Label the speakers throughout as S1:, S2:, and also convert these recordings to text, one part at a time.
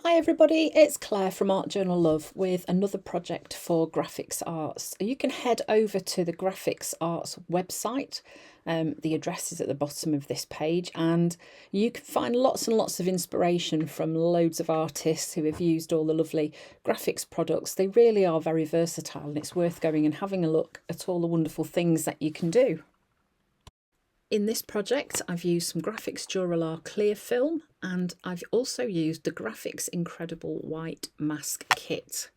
S1: Hi everybody, it's Claire from Art Journal Love with another project for Grafix Arts. You can head over to the Grafix Arts website. The address is at the bottom of this page, and you can find lots and lots of inspiration from loads of artists who have used all the lovely graphics products. They really are very versatile, and it's worth going and having a look at all the wonderful things that you can do. In this project, I've used some Grafix Duralar clear film, and I've also used the Grafix Incredible White Mask Kit.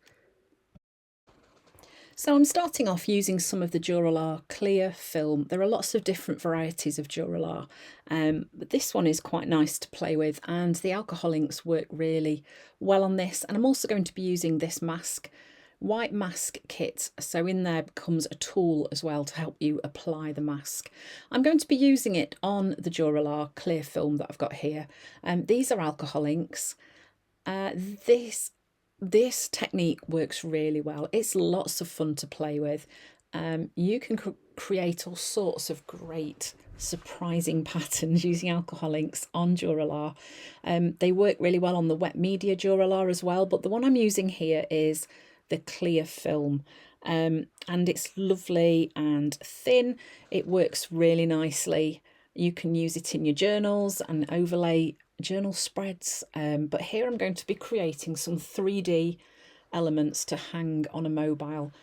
S1: So I'm starting off using some of the Duralar clear film. There are lots of different varieties of Duralar, but this one is quite nice to play with, and the alcohol inks work really well on this. And I'm also going to be using this white mask kit, so in there comes a tool as well to help you apply the mask. I'm going to be using it on the Duralar clear film that I've got here. These are alcohol inks. This technique works really well. It's lots of fun to play with. You can create all sorts of great surprising patterns using alcohol inks on Duralar. They work really well on the wet media Duralar as well, but the one I'm using here is the clear film, and it's lovely and thin. It works really nicely. You can use it in your journals and overlay journal spreads, but here I'm going to be creating some 3D elements to hang on a mobile.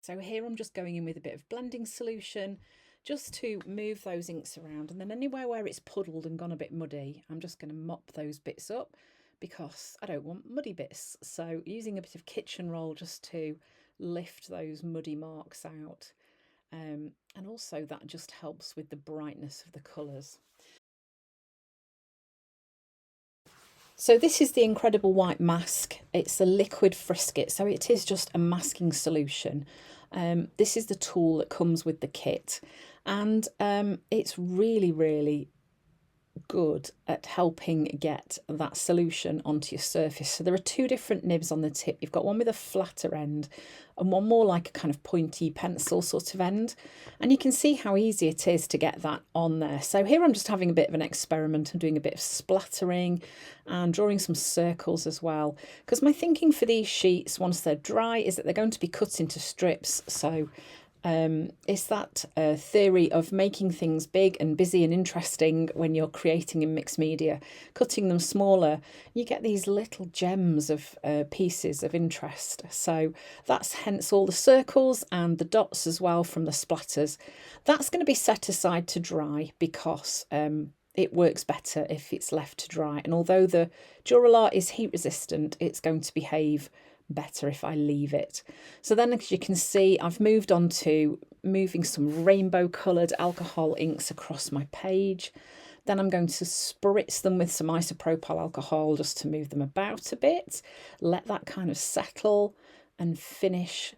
S1: So here I'm just going in with a bit of blending solution just to move those inks around, and then anywhere where it's puddled and gone a bit muddy, I'm just going to mop those bits up, because I don't want muddy bits. So using a bit of kitchen roll just to lift those muddy marks out. And also that just helps with the brightness of the colours. So this is the Incredible White Mask. It's a liquid frisket, so it is just a masking solution. This is the tool that comes with the kit, and it's really good at helping get that solution onto your surface. So there are two different nibs on the tip. You've got one with a flatter end and one more like a kind of pointy pencil sort of end, and you can see how easy it is to get that on there. So here I'm just having a bit of an experiment and doing a bit of splattering and drawing some circles as well, because my thinking for these sheets once they're dry is that they're going to be cut into strips. So it's that theory of making things big and busy and interesting when you're creating in mixed media. Cutting them smaller, you get these little gems of pieces of interest. So that's hence all the circles and the dots as well from the splatters. That's going to be set aside to dry, because it works better if it's left to dry. And although the Duralar is heat resistant, it's going to behave better if I leave it. So then, as you can see, I've moved on to moving some rainbow coloured alcohol inks across my page. Then I'm going to spritz them with some isopropyl alcohol just to move them about a bit, let that kind of settle and finish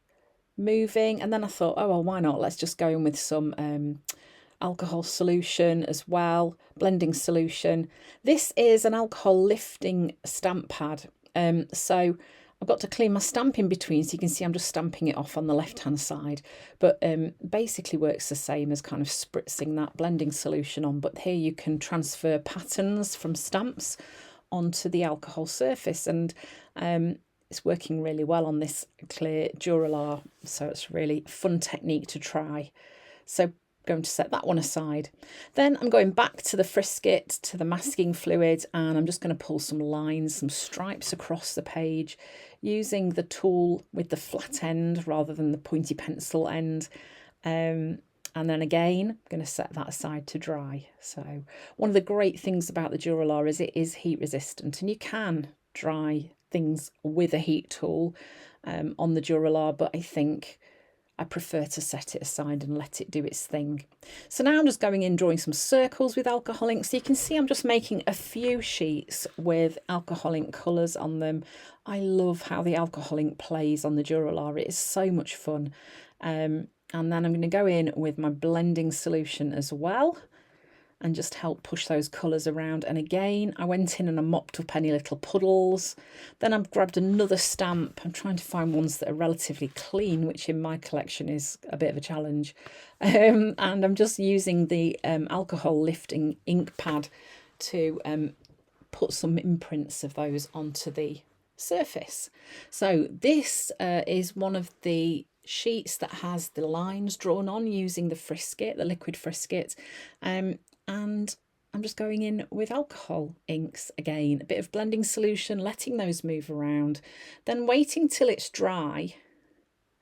S1: moving. And then I thought, oh well, why not, let's just go in with some alcohol solution as well, blending solution. This is an alcohol lifting stamp pad, so I've got to clean my stamp in between, so you can see I'm just stamping it off on the left hand side, but basically works the same as kind of spritzing that blending solution on. But here you can transfer patterns from stamps onto the alcohol surface, and it's working really well on this clear Duralar, so it's a really fun technique to try. So going to set that one aside. Then I'm going back to the frisket, to the masking fluid, and I'm just going to pull some lines, some stripes across the page using the tool with the flat end rather than the pointy pencil end. And then again, I'm going to set that aside to dry. So one of the great things about the Duralar is it is heat resistant, and you can dry things with a heat tool on the Duralar, but I think I prefer to set it aside and let it do its thing. So now I'm just going in, drawing some circles with alcohol ink. So you can see I'm just making a few sheets with alcohol ink colours on them. I love how the alcohol ink plays on the Duralar. It is so much fun. And then I'm going to go in with my blending solution as well and just help push those colours around. And again, I went in and I mopped up any little puddles. Then I've grabbed another stamp. I'm trying to find ones that are relatively clean, which in my collection is a bit of a challenge. And I'm just using the alcohol lifting ink pad to put some imprints of those onto the surface. So this is one of the sheets that has the lines drawn on using the frisket, the liquid frisket, and I'm just going in with alcohol inks again, a bit of blending solution, letting those move around, then waiting till it's dry.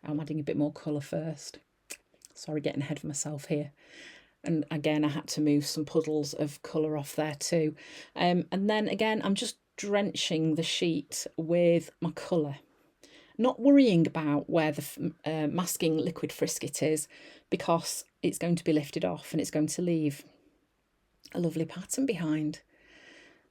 S1: I'm adding a bit more colour first. Sorry, getting ahead of myself here. And again, I had to move some puddles of colour off there too. And then again, I'm just drenching the sheet with my colour. Not worrying about where the masking liquid frisket is, because it's going to be lifted off and it's going to leave a lovely pattern behind.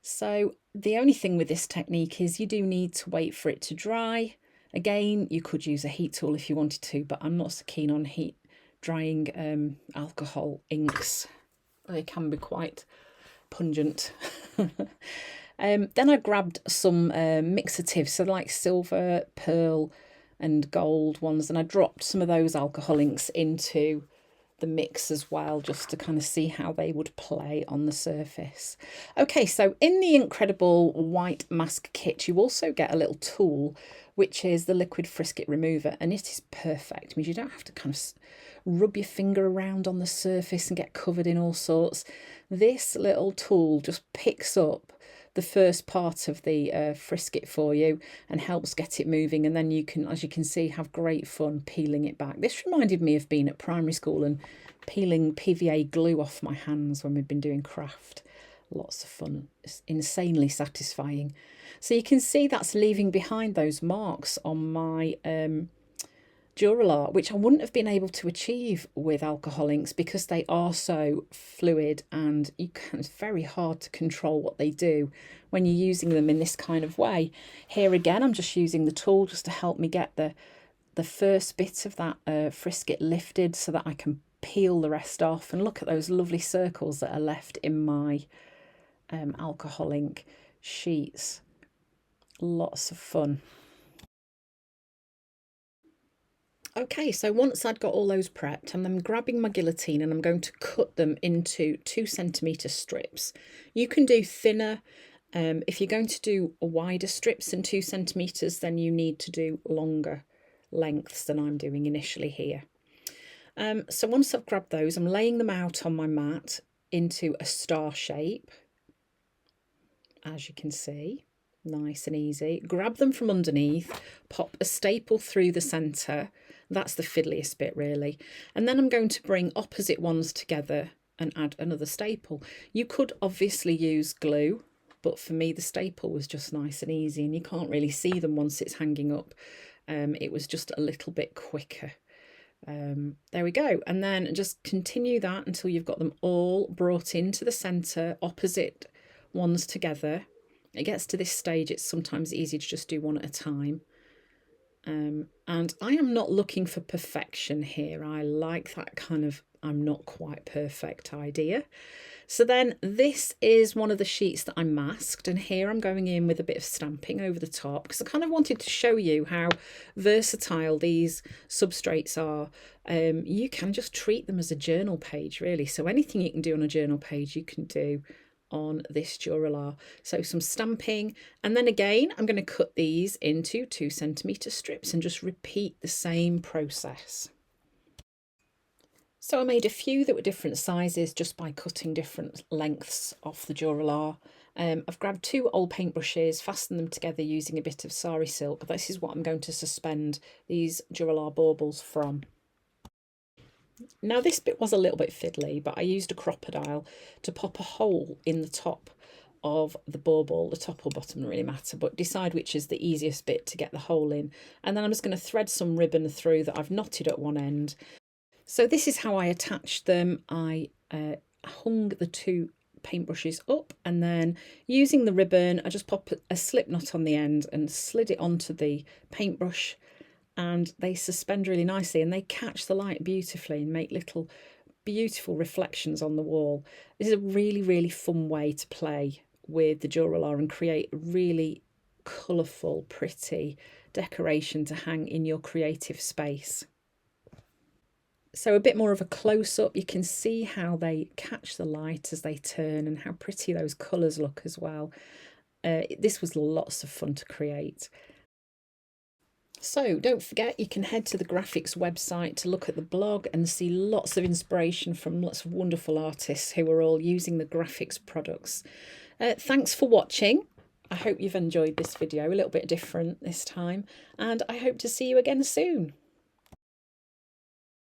S1: So the only thing with this technique is you do need to wait for it to dry. Again, you could use a heat tool if you wanted to, but I'm not so keen on heat drying alcohol inks. They can be quite pungent. Then I grabbed some mixatives, so like silver, pearl and gold ones, and I dropped some of those alcohol inks into the mix as well, just to kind of see how they would play on the surface. Okay, so in the incredible white mask kit, you also get a little tool, which is the liquid frisket remover, and it is perfect. It means you don't have to kind of rub your finger around on the surface and get covered in all sorts. This little tool just picks up the first part of the frisket for you and helps get it moving, and then you can, as you can see, have great fun peeling it back. This reminded me of being at primary school and peeling PVA glue off my hands when we've been doing craft. Lots of fun. It's insanely satisfying. So you can see that's leaving behind those marks on my Duralar, which I wouldn't have been able to achieve with alcohol inks because they are so fluid, and it's very hard to control what they do when you're using them in this kind of way. Here again, I'm just using the tool just to help me get the first bit of that frisket lifted so that I can peel the rest off, and look at those lovely circles that are left in my alcohol ink sheets. Lots of fun. Okay, so once I'd got all those prepped, I'm then grabbing my guillotine and I'm going to cut them into 2 centimetre strips. You can do thinner. If you're going to do wider strips than 2 centimetres, then you need to do longer lengths than I'm doing initially here. So once I've grabbed those, I'm laying them out on my mat into a star shape, as you can see. Nice and easy. Grab them from underneath, pop a staple through the centre. That's the fiddliest bit really. And then I'm going to bring opposite ones together and add another staple. You could obviously use glue, but for me the staple was just nice and easy, and you can't really see them once it's hanging up. It was just a little bit quicker. There we go. And then just continue that until you've got them all brought into the centre, opposite ones together. It gets to this stage, it's sometimes easy to just do one at a time. And I am not looking for perfection here. I like that kind of I'm not quite perfect idea. So then this is one of the sheets that I masked, and here I'm going in with a bit of stamping over the top because I kind of wanted to show you how versatile these substrates are. You can just treat them as a journal page really, so anything you can do on a journal page you can do on this Duralar. So some stamping, and then again I'm going to cut these into 2 centimetre strips and just repeat the same process. So I made a few that were different sizes just by cutting different lengths off the Duralar. I've grabbed 2 old paintbrushes, fastened them together using a bit of sari silk. This is what I'm going to suspend these Duralar baubles from. Now this bit was a little bit fiddly, but I used a crocodile to pop a hole in the top of the bauble. The top or bottom doesn't really matter, but decide which is the easiest bit to get the hole in. And then I'm just going to thread some ribbon through that I've knotted at one end. So this is how I attached them. I hung the 2 paintbrushes up, and then using the ribbon I just popped a slip knot on the end and slid it onto the paintbrush, and they suspend really nicely and they catch the light beautifully and make little beautiful reflections on the wall. This is a really, really fun way to play with the Duralar and create a really colourful, pretty decoration to hang in your creative space. So a bit more of a close-up, you can see how they catch the light as they turn and how pretty those colours look as well. This was lots of fun to create. So don't forget, you can head to the Grafix website to look at the blog and see lots of inspiration from lots of wonderful artists who are all using the Grafix products. Thanks for watching. I hope you've enjoyed this video, a little bit different this time, and I hope to see you again soon.